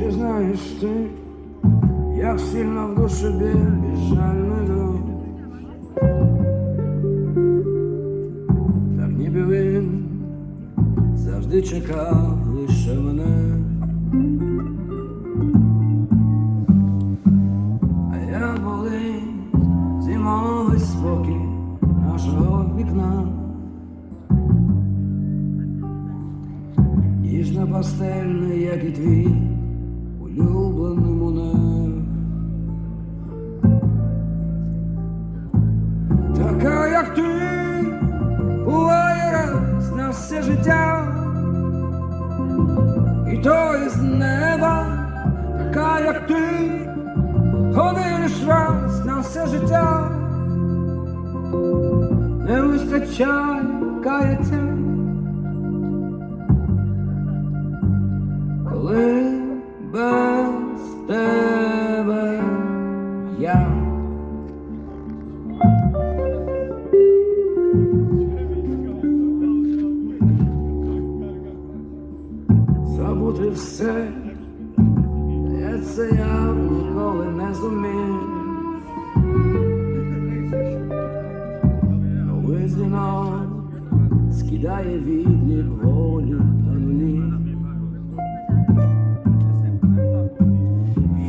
Чи знаєш ти, як сильно в душі біль і жальний дров? Так ніби він завжди чекав лише мене. А я болить зимовий спокій нашого вікна. Ніжно пастельний, як і твій улюблений монах. Така, як ти, буває раз на все життя, і то із неба. Така, як ти, один лиш раз на все життя, не вистачає каяття. Коли без тебе я забути все, здається, я ніколи не зумів. Новий дзвінок скидає відлік волі на нулі.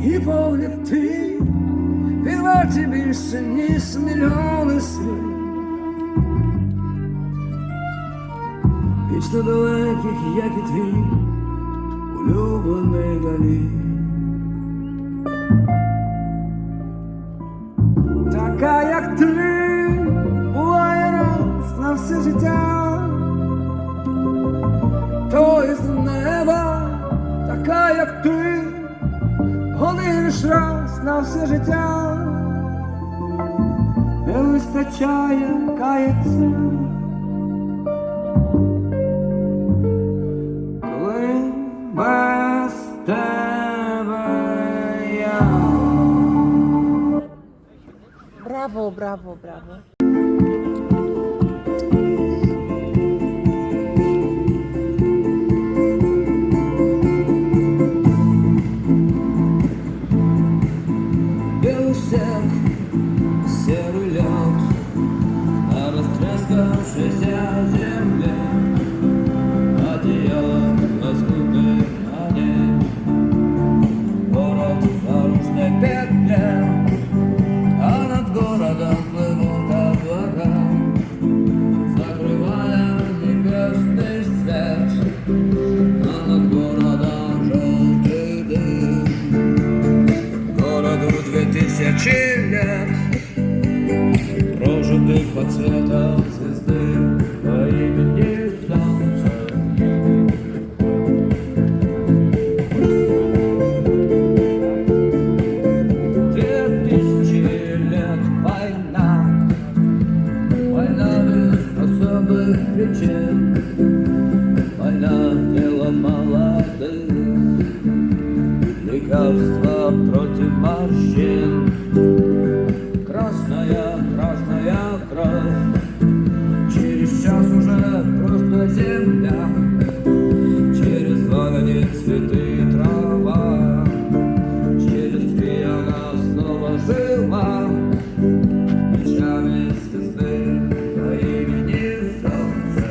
І погляд твій, він варті більше, ніж мільйони слів. Вічно далеких, як і твій улюблений далі. Така, як ти, буває раз на все життя, то із неба. Така, як ти, один лиш раз на все життя, не вистачає каяться. Коли без тебе я. Браво, браво, браво. Серый лед на растрескавшейся земле, одеяло лоскутной на ней, город в наружной петле, а над городом плывут облака, закрывая небесный свет, а над городом желтый дым. Городу 2000 лет, прожитых под цветом звезды по имени Солнце. 2000 лет война, война без особых причин, война дело молодых, лекарства против морщин. Красная, красная кровь, через час уже просто земля, через 2 года цветы и трава, через 3 она снова жила, ночами звезды по имени Солнце.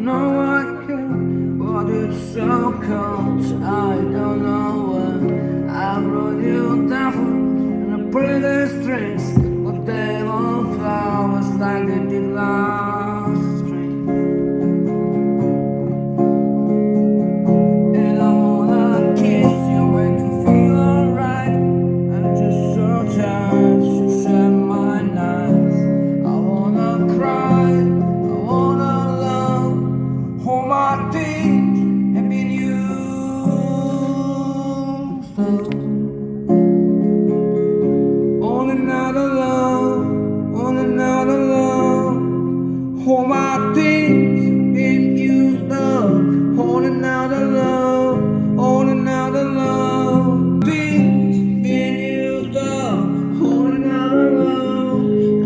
know I can, but it's so cold. I don't know when I brought you down in a pretty strings, but they won't flowers like they did last spring. And I wanna kiss you, make you feel alright. I'm just so tired to share my nights. I wanna cry, I wanna love, hold my things and be used up. On another love, on another love, hold my things been used up. On another love, on another love, things been used up. On another love,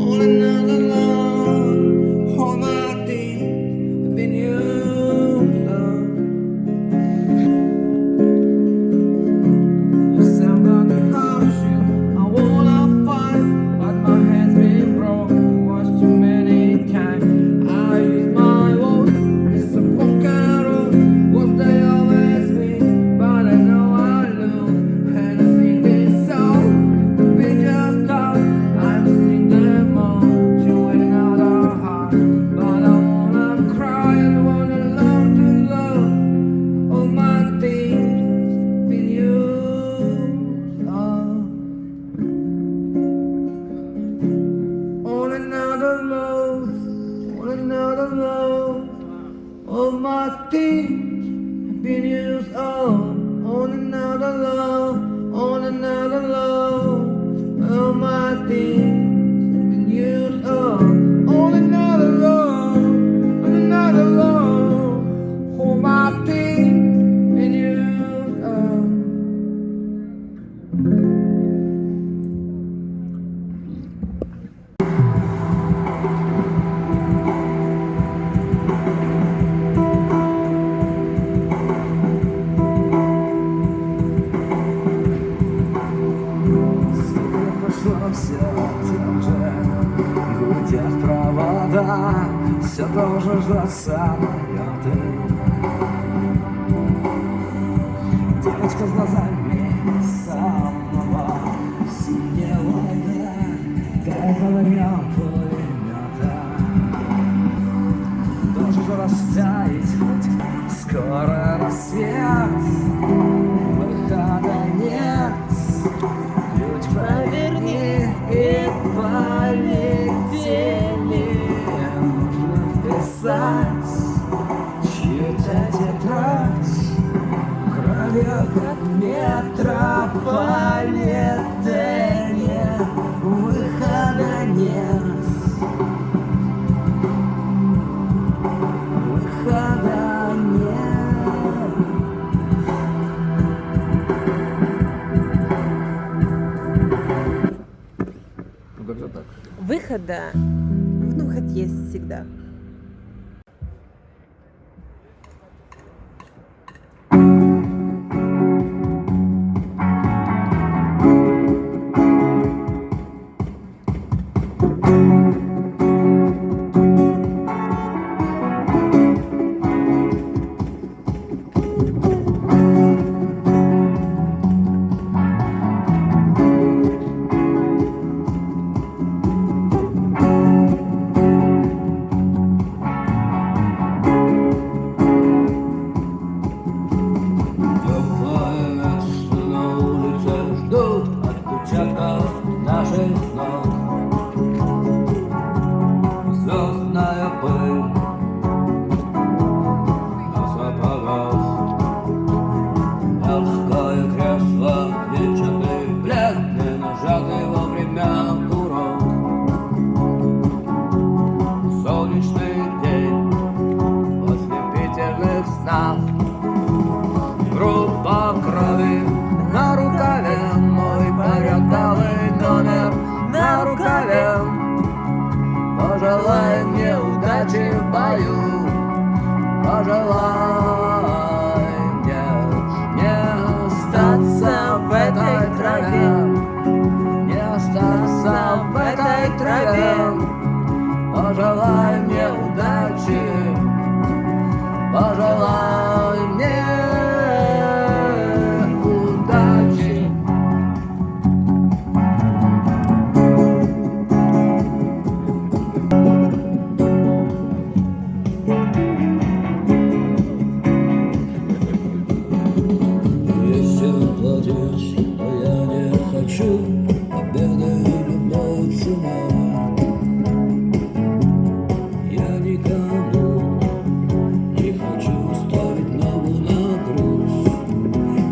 on another love, hold my things been used up. Yes, I'm gonna hurt you. I wanna fight, but my hands been broken once too many times. I use my voice, it's a fucking road. What they always mean, but I know I lose. And I sing this song, we just talk. I'm singing them all to another heart. But I wanna cry and wanna learn to love. All my things been used up. On another love, on another love, all my things have been used up. On another love, on another love, all my things have been used up. On another love, on another love, all my things been used up. Сколько прошло, все тем же гудят провода, все тоже ждут самолеты. Девочка с глазами самого синего дня, как огнем пулемета. Должен же растаять хоть скоро рассвет, выхода нет. Ключ поверни и полетели. Нужно вписать чью-то тетрадь кровью, как метрополитене. Выхода нет. Выхода нет. Ну как же так? Выхода, выход есть всегда. Теплое место на улице ждут отпечатков наших ног. Звездная пыль на сапогах. Мягкое кресло, клетчатый плед, не нажатый во время урок. Солнечный день после пятерных снов. Группа крови на рукаве, мой порядковый номер на рукаве. Пожелай мне удачи в бою, пожелай мне не остаться в этой траве, не остаться в этой траве. Пожелай мне удачи пожелай мне удачи. Есть платить, но я не хочу победы любой ценой. Я никому не хочу ставить ногу на грудь.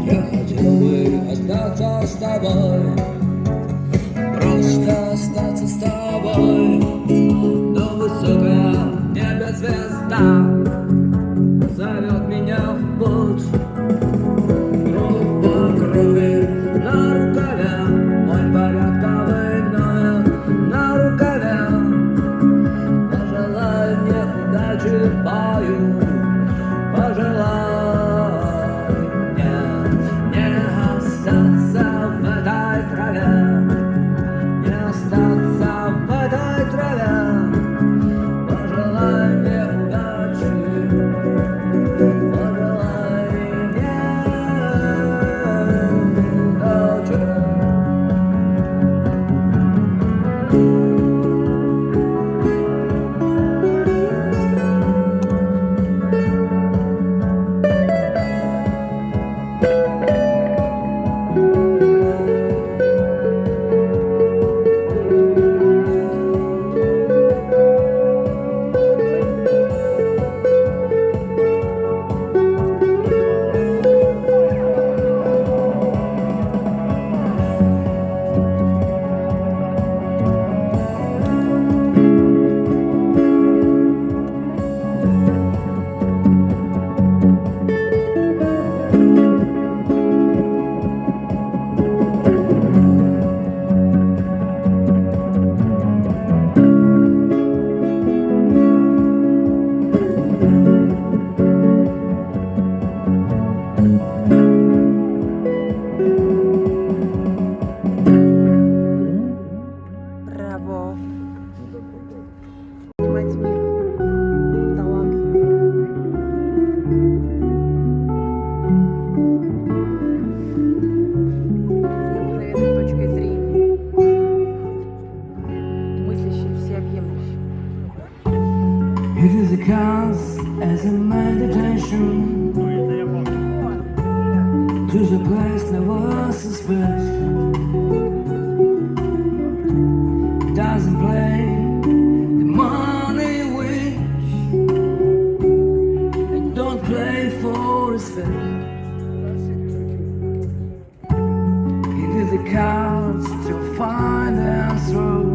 Я хотел бы остаться с тобой, просто остаться с тобой. Но высокая в небе звезда зовет меня в путь. Группа крови на рукаве, мой порядковый номер на рукаве. Пожелай мне удачи в бою, пожелай мне не остаться в этой траве, не остаться в этой траве. Пожелай мне удачи, пожелай мне удачи. Браво. Понимать мир. Талантливый. Необыкновенной точкой зрения. Мыслящий, всеобъемлющий. It is a cause as a meditation to the place never suspect. Doesn't play the money wish, and don't play for respect. It is the cards to find and through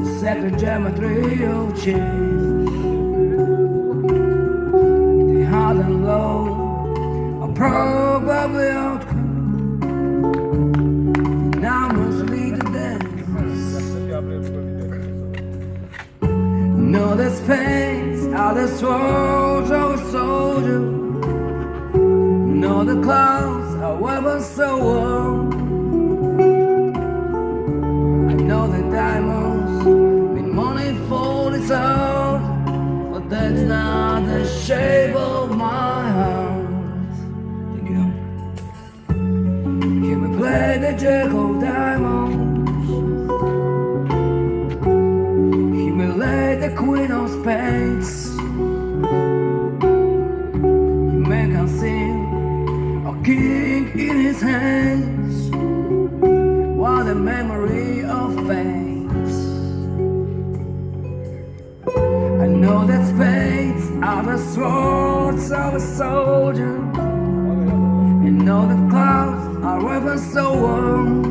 the sacred geometry of change. The hard and low are probably outcome. The numbers lead the dance. No, the spades are the swords of a soldier. No, the clouds are weapons so warm. I know the diamonds mean money for the soul, but that's not the shape of my heart. Can we play the jack of diamonds? Can we lay the queen of spades? He make us sing a king in his hands, while the memory of fades. I know that spades are the swords of a soldier, and know that clouds are weapons so warm.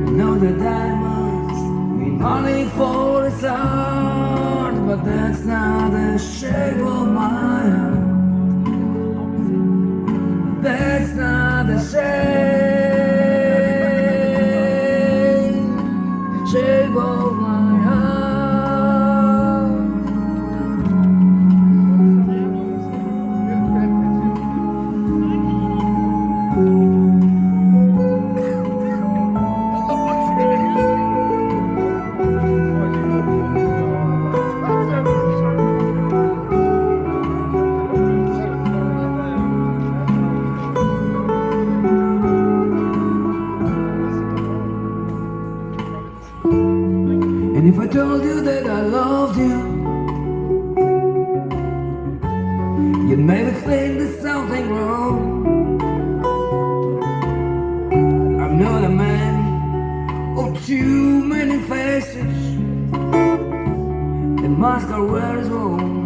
I know that diamonds mean money for his art, but that's not the shape of my heart. That's not the shape of my heart. And if I told you that I loved you, you'd maybe think there's something wrong. I'm not a man of too many faces. The mask I wear is wrong.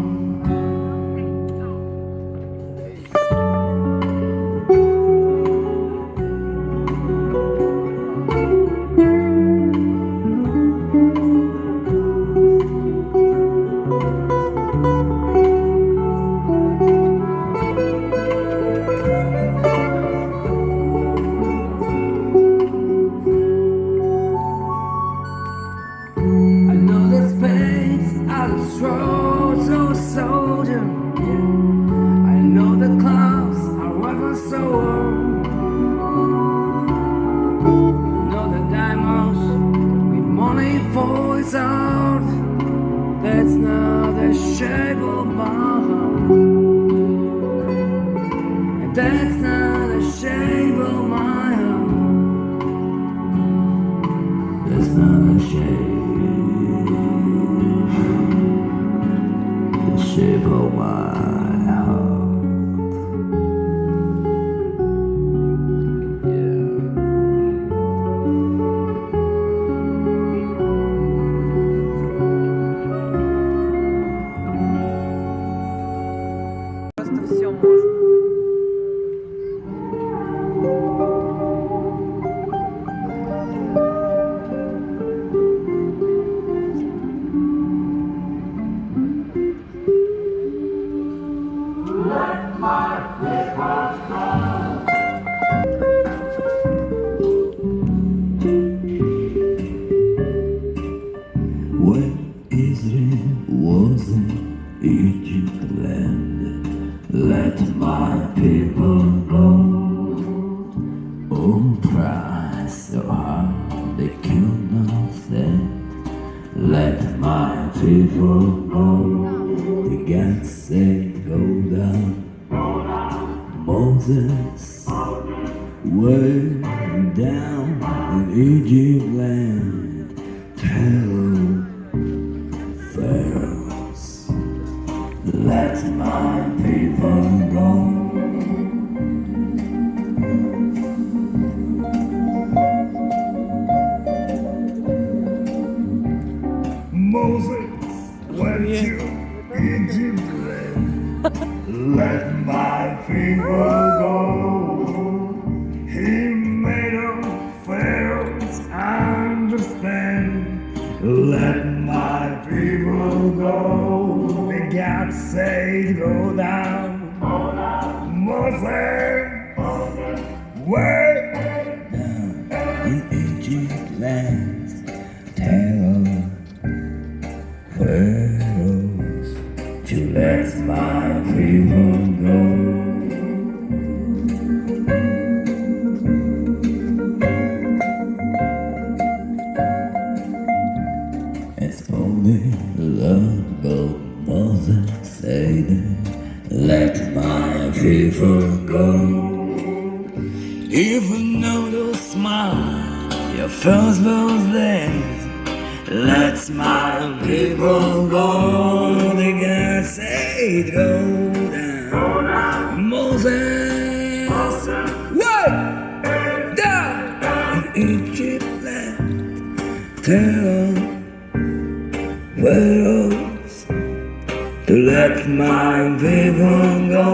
That's not the shape of my heart. That's not the shape of my heart. That's not the shape of my heart. Все можно. When Israel was in Egypt land, let my people go. Oh, price so hard they cannot stand. Let my people go. The God said, go down. Moses way down in Egypt land. Tell Pharaohs, let my people go. Moses went to Egypt land. Let my people go. He made all Pharaohs understand. Let my people go. The God said, go down. Moses, way down in Egypt land. Tell Pharaohs to let my people go. It's only love God Moses said, let my people go. Even though to smile your firstborn days, let my people go. The God said, go down. Moses, way down in Egypt land. Tell Pharaohs to let my people go.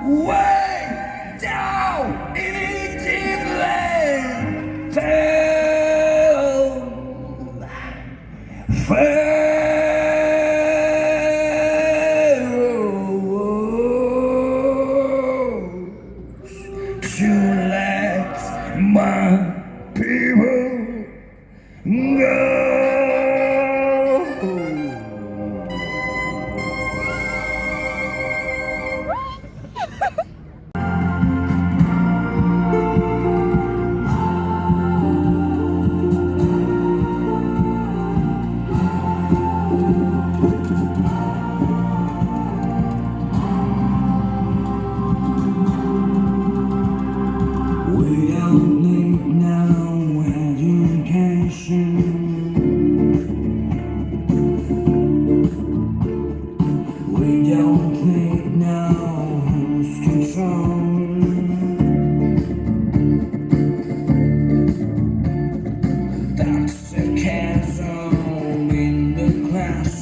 Way down in Egypt land, tell Pharaohs to let my people go.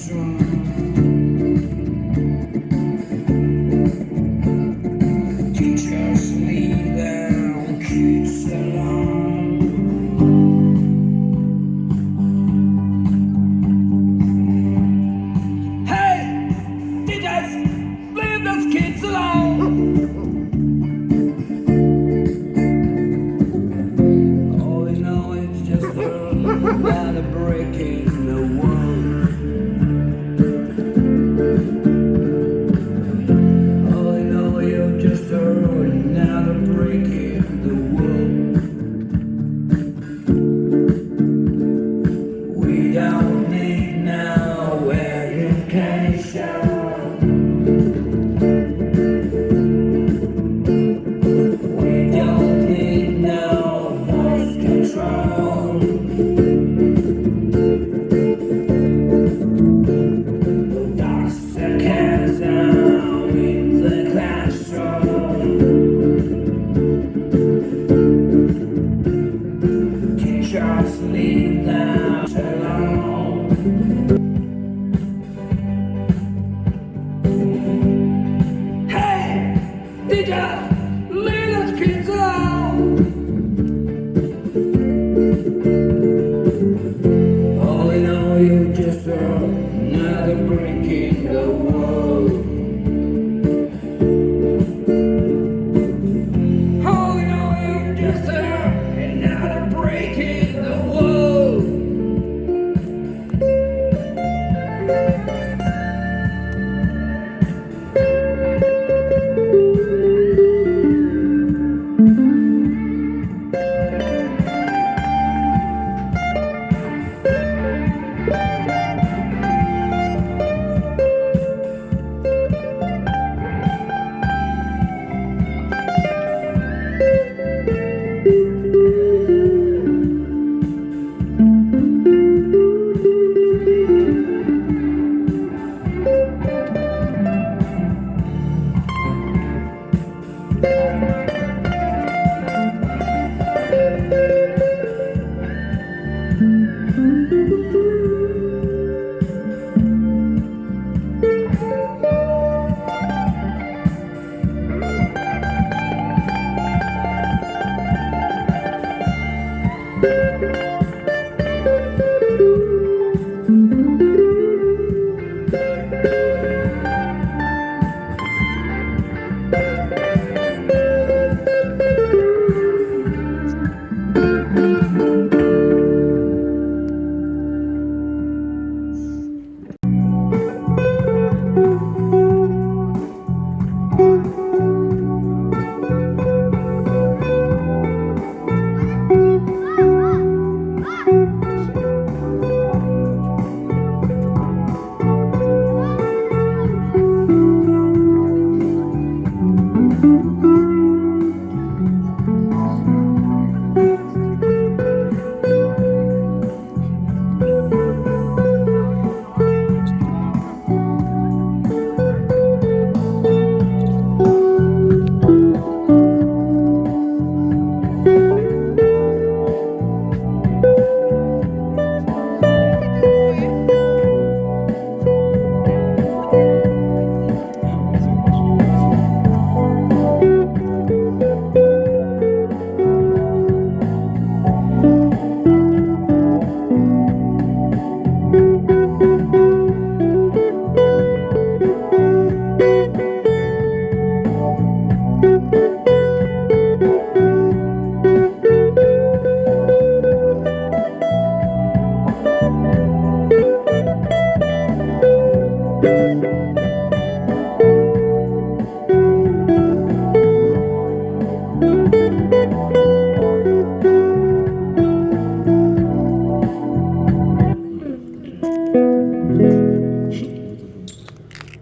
classroom. Teachers leave their kids alone. Hey, teachers, leave those kids alone. All they know is just another break in the world. All they know is just another break in the world. We don't need no education. We don't need no voice control. Dark sarcasm in the classroom. Teachers leave them alone. Hey, teachers, leave those kids alone. All they know you just another break in the world. All they know you just another break in the world.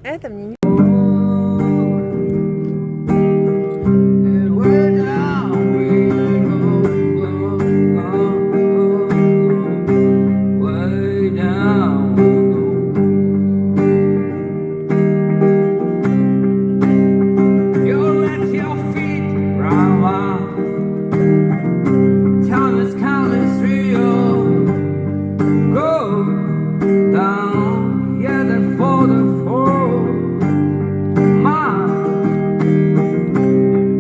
Это мне не... And way down we go, way down we go. You let your feet run wild. Countless, countless Rio go down, yeah. waterfall.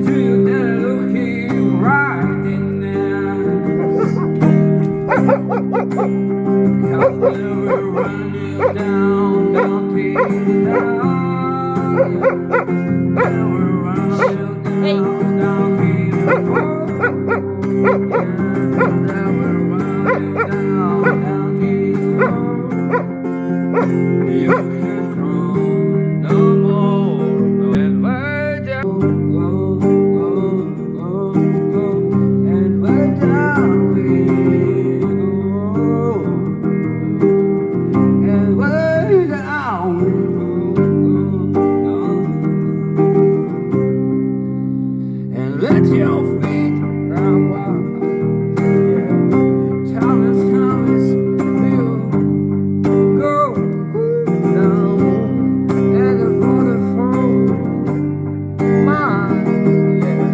Do you dare look him right in the eyes? 'Cause they will run you down, down to the down. They will run you down, down to the floor. They will run you down, down to the floor. You can crawl no more, no and way down, go, go, go, go, and way down we go, and way down we go, and let your feet run wild. Yeah, Thomas, Thomas, you go down and the waterfall. Mine, yeah.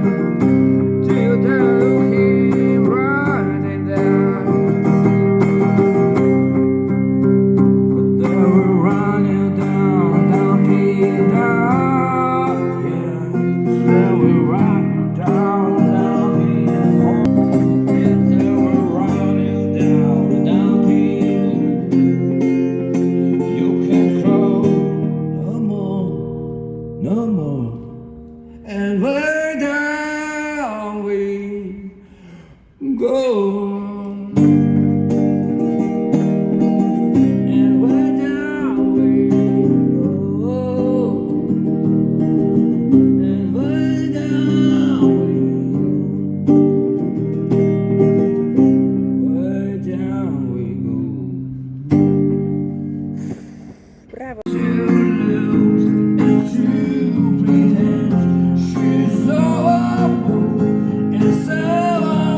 Do you dare look him right in the eyes? But they will run you down, down to the down. Yeah, they will run you down, down to the hole. Yeah, they will run you down, down to the. You can crawl no more, no more, and way down we go. And way down we go. And way down we go. Way down we go. Браво. To lose and to pretend she's so humble and so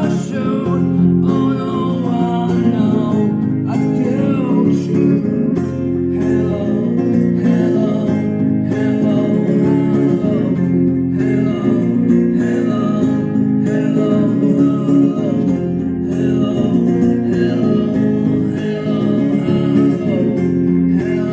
assured. Oh no, I know I told you. Hello, hello, hello, hello, hello, hello, hello, hello,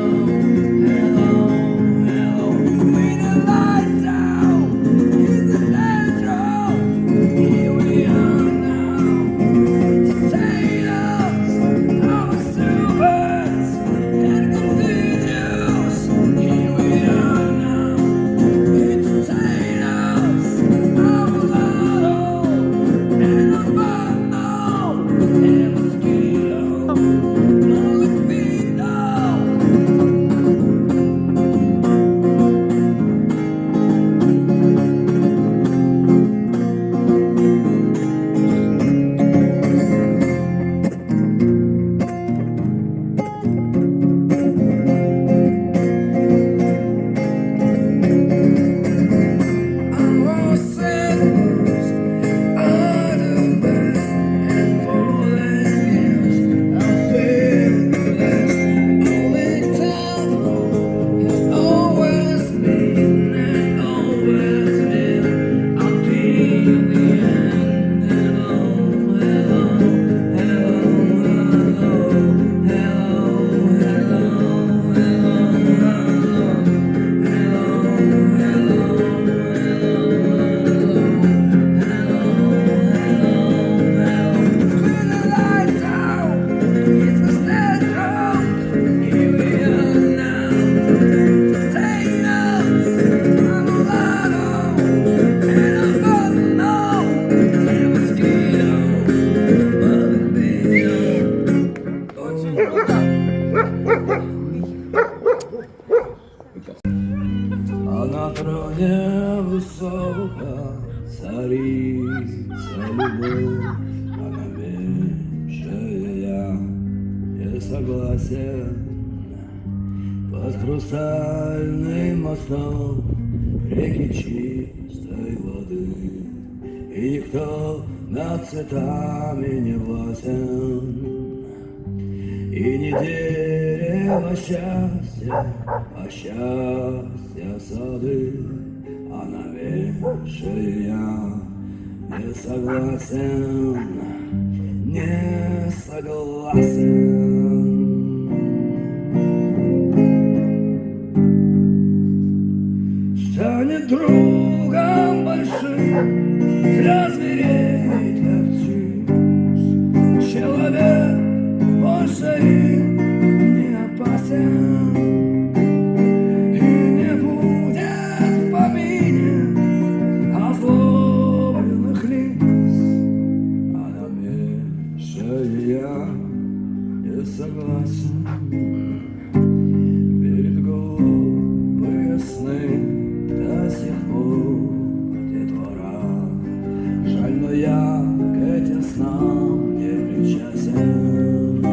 А на троне высоко царица любовь, она меньше я не согласен. Под хрустальным мостом реки чистой воды, и никто над цветами не властен. И не дерево счастья, а счастья сады, а навешаю я не согласен, не согласен. быть другом большим для зверей, для птиц. Человек больше им не опасен и не будет в помине озлобленных лиц. А на меньшее я не согласен. Верит глупые сны до сих пор детвора. Жаль, но я к этим снам не причастен.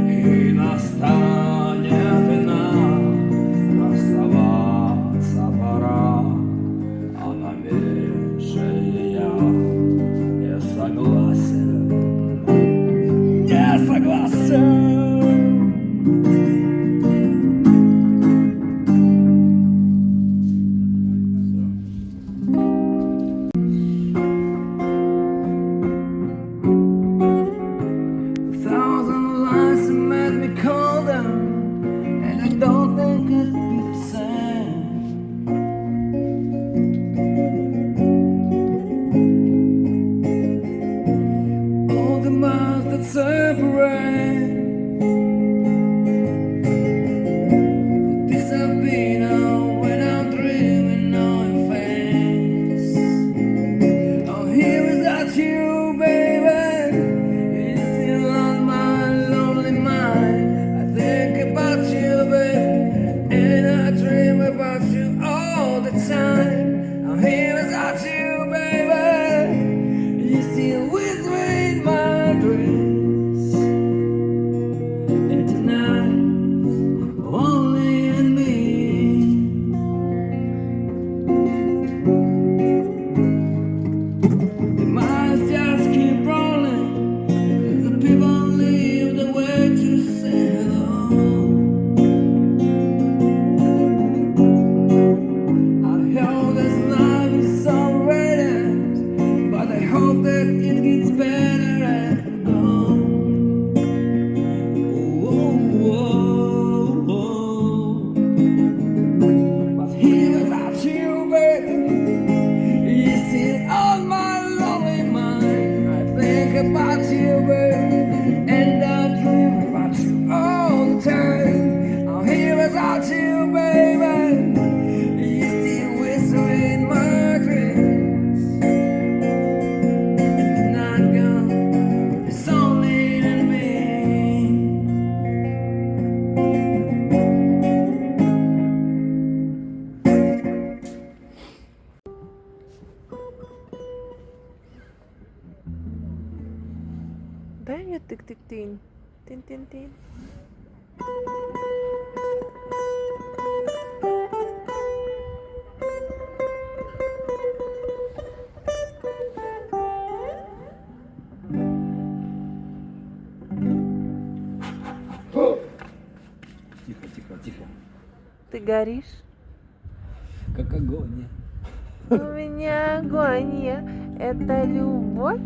И настанет и нам расставаться пора. А на меньшее я не согласен. Не согласен. Thousand lies that made me colder, and I don't think it'd be the same. All the miles that separate disappear now when I'm dreaming on your face. Oh, here without you, baby, it's still on my lonely mind. I think about you, baby, and I dream about you all the time. I'm here without you, baby, you still with me in my dreams. And tonight, only in me. The miles just keep rolling, as the people leave the way to say hello. I hope this life is so radiant, but I hope that it gets better as we go. Oh, oh, oh. But here without you, baby, you're still on my lonely mind. I think about you, baby, and I dream about you all the time. I'm here without you, baby, you're still whispering my dreams. And I'm gone, it's only in me. Дай мне тык-тык-тынь. Тын-тын-тын. Тихо, тихо, тихо. Ты горишь? Как огонь. У меня агония. Это любовь?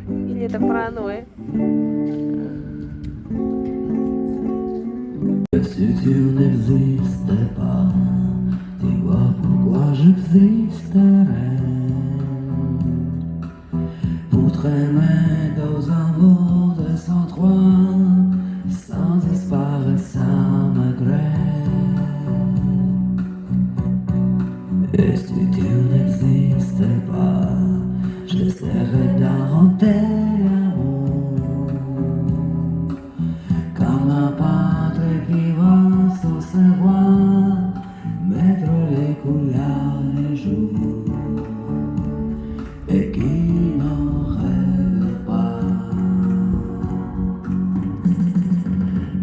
Или это паранойя? Si tu n'existais pas, dis-moi pourquoi j'existerais. Pour t'aimer dans un monde sans toi, sans espoir et sans regret. Et si tu n'existais pas, j'essaierais d'inventer l'amour comme un peintre qui va sur ses voies mettre les couleurs des jours et qui n'en rêve pas.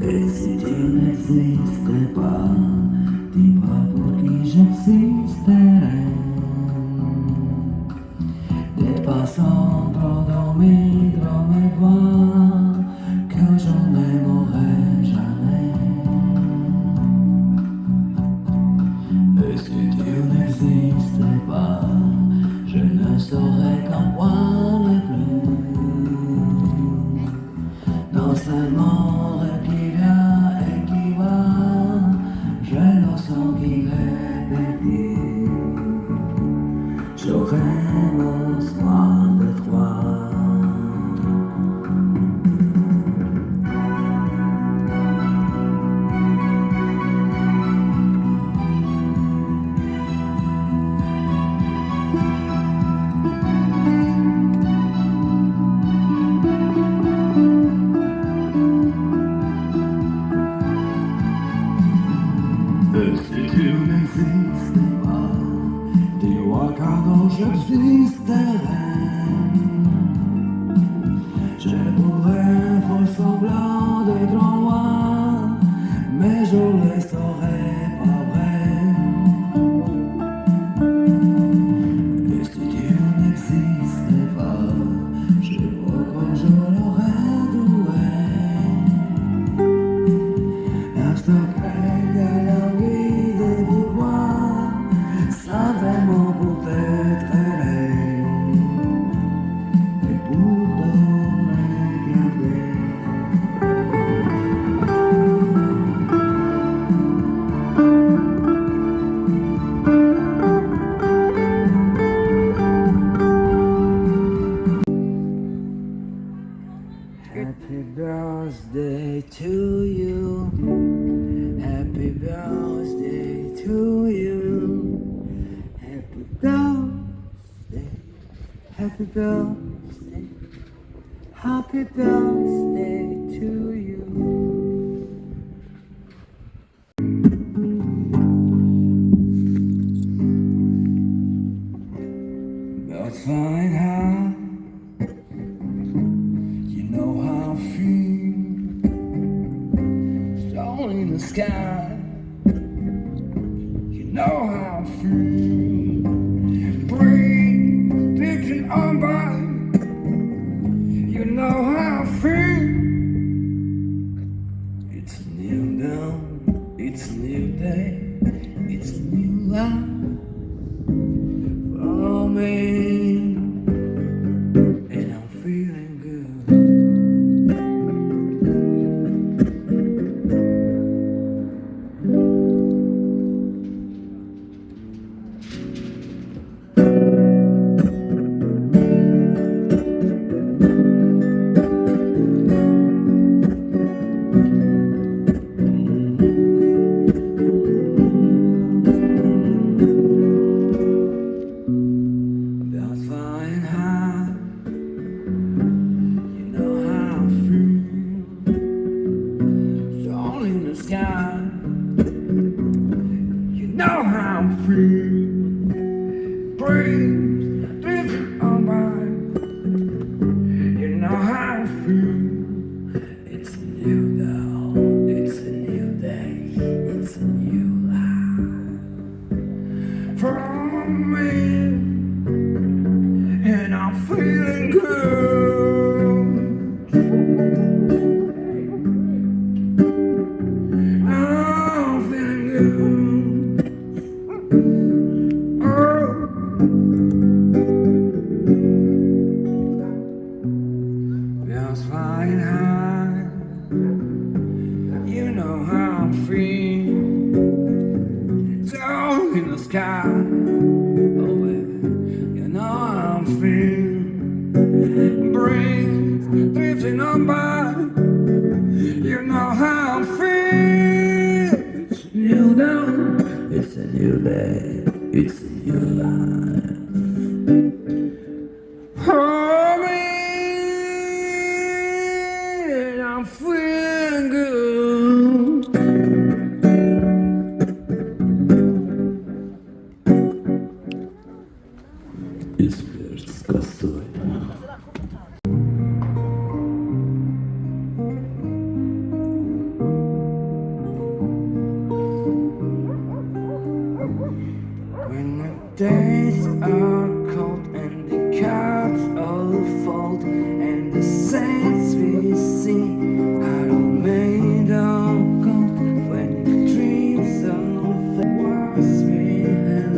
Et si tu n'existais pas, dis-moi pour qui j'existerais. Des passants trop dormis dans mes voix que je n'aimerais jamais. Et si tu n'existais pas, je ne saurais qu'en point plus. Dans ce monde qui vient et qui va, je Et si tu n'existais pas, dis-moi qu'alors j'existerais. Je pourrais faire semblant d'être loin, mais je le saurais pas vrai. Et si tu n'existais pas, je vois comme je l'aurais doué. Hasta que la vie de pouvoir simplement pour t'être aimé et pour te regarder. Happy birthday to you. Happy birthday to you. Happy birthday. Happy birthday. Happy birthday to you. Birds flying high. You know how I feel. Stone in the sky. You know how I feel. Breathe, thinking on by. You know how I feel. It's a new dawn. It's a new day. It's a new life for me. And I'm feeling good. Birds flying high. You know how I feel. Stone in the sky. You know how I feel. Breeze drifting on by. You know how I feel. It's a new dawn. It's a new day. It's a new life for me. And I'm feeling good. I'm feeling good. Oh. Birds flying high. You know how I feel. Down in the sky. Oh, baby, you know how I feel. Breeze drifting on by. You know how I feel. It's a new dawn. It's a new day. It's a new life for me. And I'm feeling good. Эксперт с косой. When the days are cold and the clouds all fold and the saints we see are all made of gold. When the dreams of the wars we have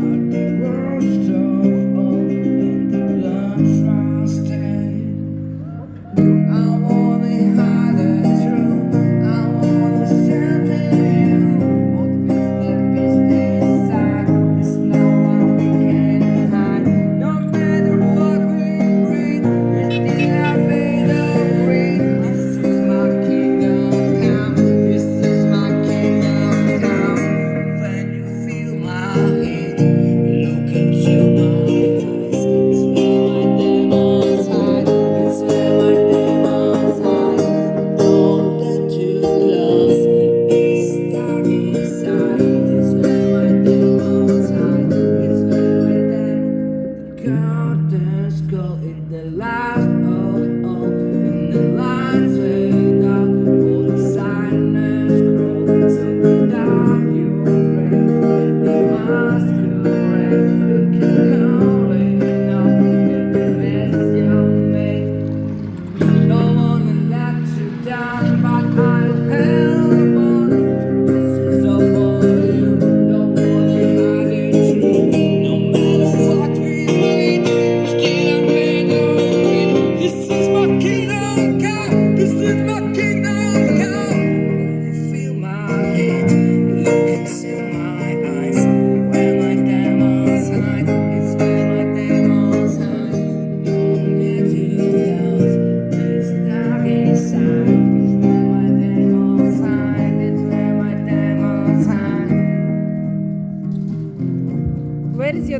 are the worst of all and the blood runs dead. I wanna hide the truth. I wanna send it you. What is the business inside? It's no one we can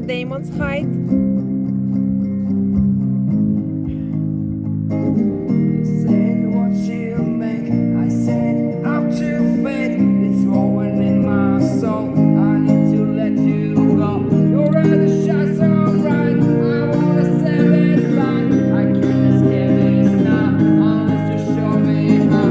Damon's height. Said what you make, I said up to fate. It's rolling in my soul. I need to let you go. You're rather shy, so bright. I wanna save it right. I can't escape this now unless you show me how.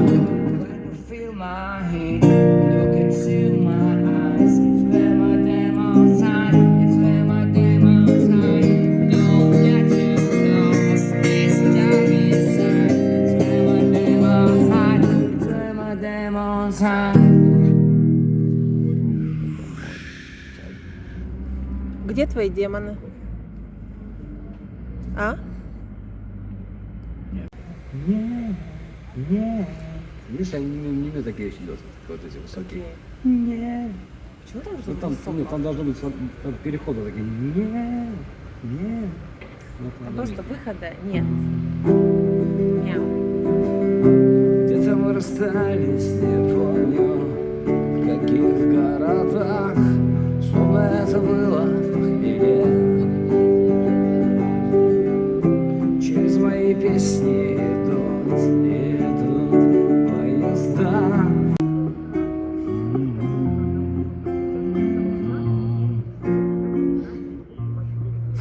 When you feel my heat, look into my eyes. It's where my demons hide. It's where my demons hide. Don't get too close. It's down inside. It's where my demons hide. It's where my demons hide. Где твои демоны? А? Нет, нет. Видишь, они не такие очень вот эти высокие. Нет. Почему там Ну, там должно быть переходы такие. Нет, нет. Вот надо Просто выхода нет. Мяу. Где-то мы расстались, не помню, в каких городах, словно это было в похмелье. Через мои песни идут поезда.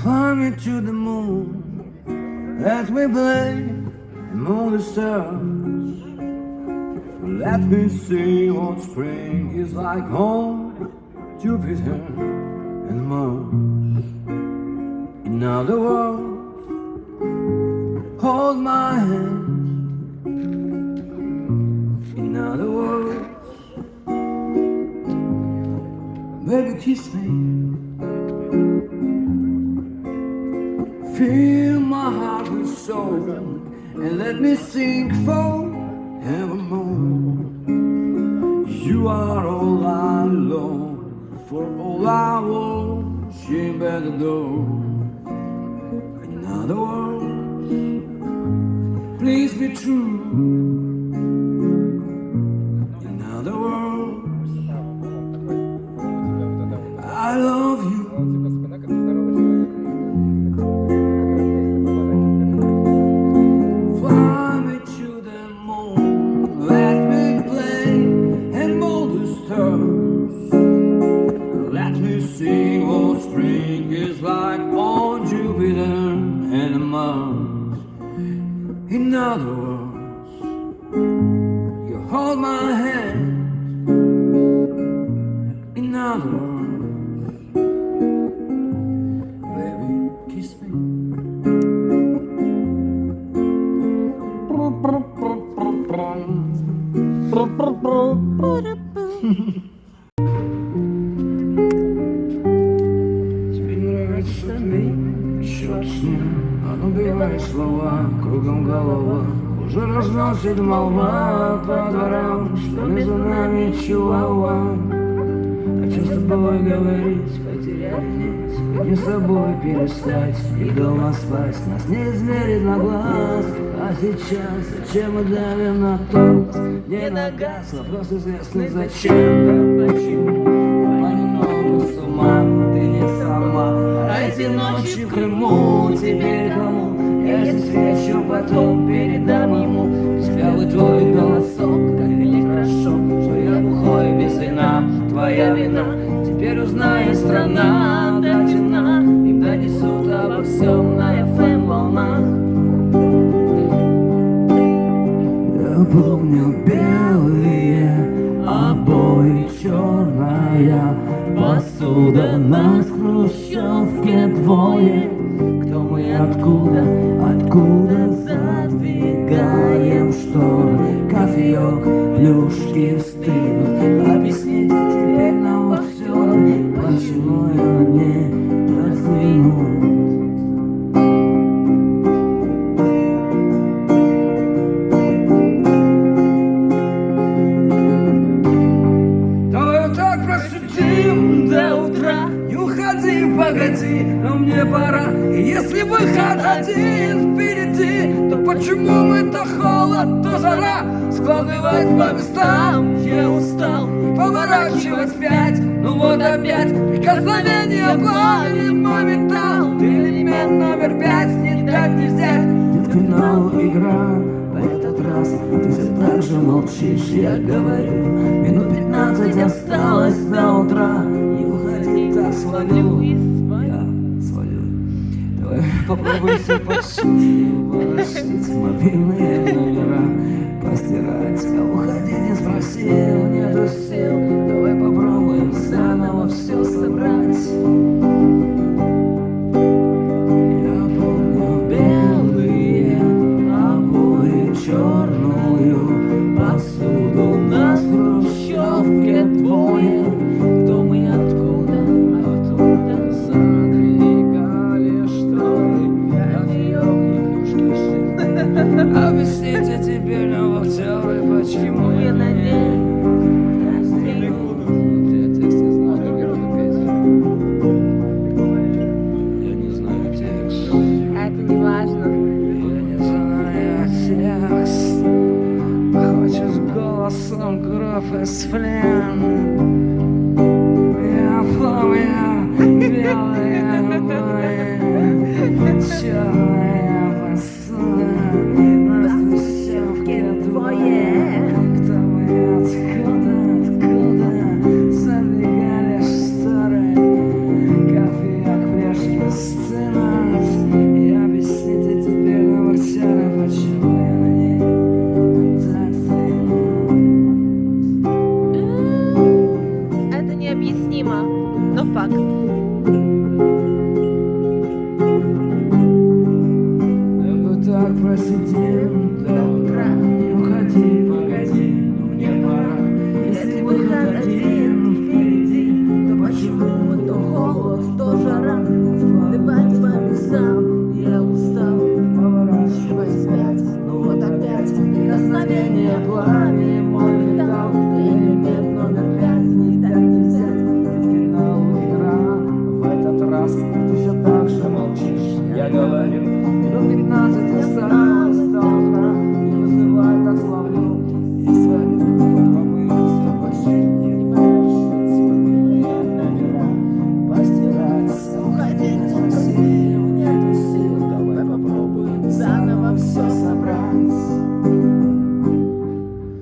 Fly me to the moon, let me play among the stars. Let me see what spring is like on Jupiter and Mars. In other words, hold my hand. In other words, baby, kiss me. Fill my heart with soul and let me sing forevermore. You are all I long for, all I worship and adore. In other words, please be true. In other words, I love you. Fly me to the moon, let me play among the stars. Let me see what spring is like on Jupiter and Mars. In other words, you hold my hand. In other words, baby, kiss me. Тебе нравится ты, черт с ним. Он убивает слова, кругом голова. Уже разносит молва по дворам, что между нами чуава. А чем с тобой говорить, потеряли нить, не с собой перестать и дома спать. Нас не измерит на глаз, а сейчас зачем мы давим на тормоз? Не на газ, вопрос известный зачем, да почему? Понемногу с ума, ты не сама. А эти ночи в Крыму, теперь кому? Я здесь встречу, потом передам ему песклявый твой голосок. Как электрошок, что я бухой без вина, твоя вина. Теперь узнает страна, да темна, и донесут обо всем на FM волнах. Я помню белые обои, черная посуда на хрущевке двое. Кто мы, откуда, откуда задвигаем шторы? Кофеек, плюшки встынут. Объясните теперь нам во всем, почему я не продвинут. Давай вот так просидим до утра. Не уходи, погоди, но мне пора. И если выход один впереди, то почему мы то холод, то жара? Складывать по местам, я устал. И поворачивай поворачивать вспять. Ну вот опять прикосновение пламени моментал. Ты элемент номер 5, не дать не взять. Нет к финалу игра, в этот раз ты все так же молчишь. Я говорю, минут 15 осталось до утра. Не уходи, так свалю. Я свалю. Давай попробуй все подшить, ворошить мобильные номера, постирать. А уходи, не спросил, нету сил. Давай попробуем заново все собрать. Я помню белые обои, черную посуду нас в хрущевке двое. Кто мы, откуда, оттуда задвигали шторы. Я фиёк, не плюшки сын. Объясните теперь нам актеры, почему я на ней. Я текст не знаю, как я буду петь. Я не знаю текст. Это не важно. Я не знаю текст. Хочешь голосом кровь из плен? Я помню белые обои, черная посуда на хрущевке твое. Кто мы, откуда задвигали шторы, кофеек, флешки, сцена. И объясните теперь нам актеры, почему я на ней так стоит. Это необъяснимо, но факт. Мы бы так просидим до утра. Не уходи, погоди, но мне пора. Если выход один впереди, то почему то холод, то жара? Сплывать по местам, я устал. Поворачивай вспять, ну вот опять прикосновение пламени, мой металл. Элемент номер 5, не дать не взять. Нет к финалу игра, в этот раз ты все так же молчишь. Я говорю, минут 15 осталось до утра. Не вызывай, так славлю и свалю. Попробуем все подшить, не повершить мобильные номера, постирать. Уходи, не спросил, нету сил. Давай попробуем заново все собрать.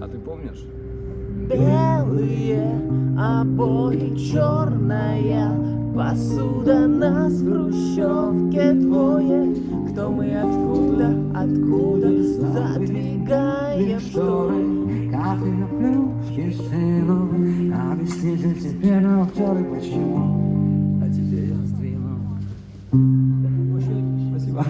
А ты помнишь? Белые обои, черная посуда, нас в хрущевке двое. Кто мы, откуда задвигаем шторы, кофе, плюшки, сыну. Объясните теперь нам актеры, почему. А теперь я сдвину. Спасибо.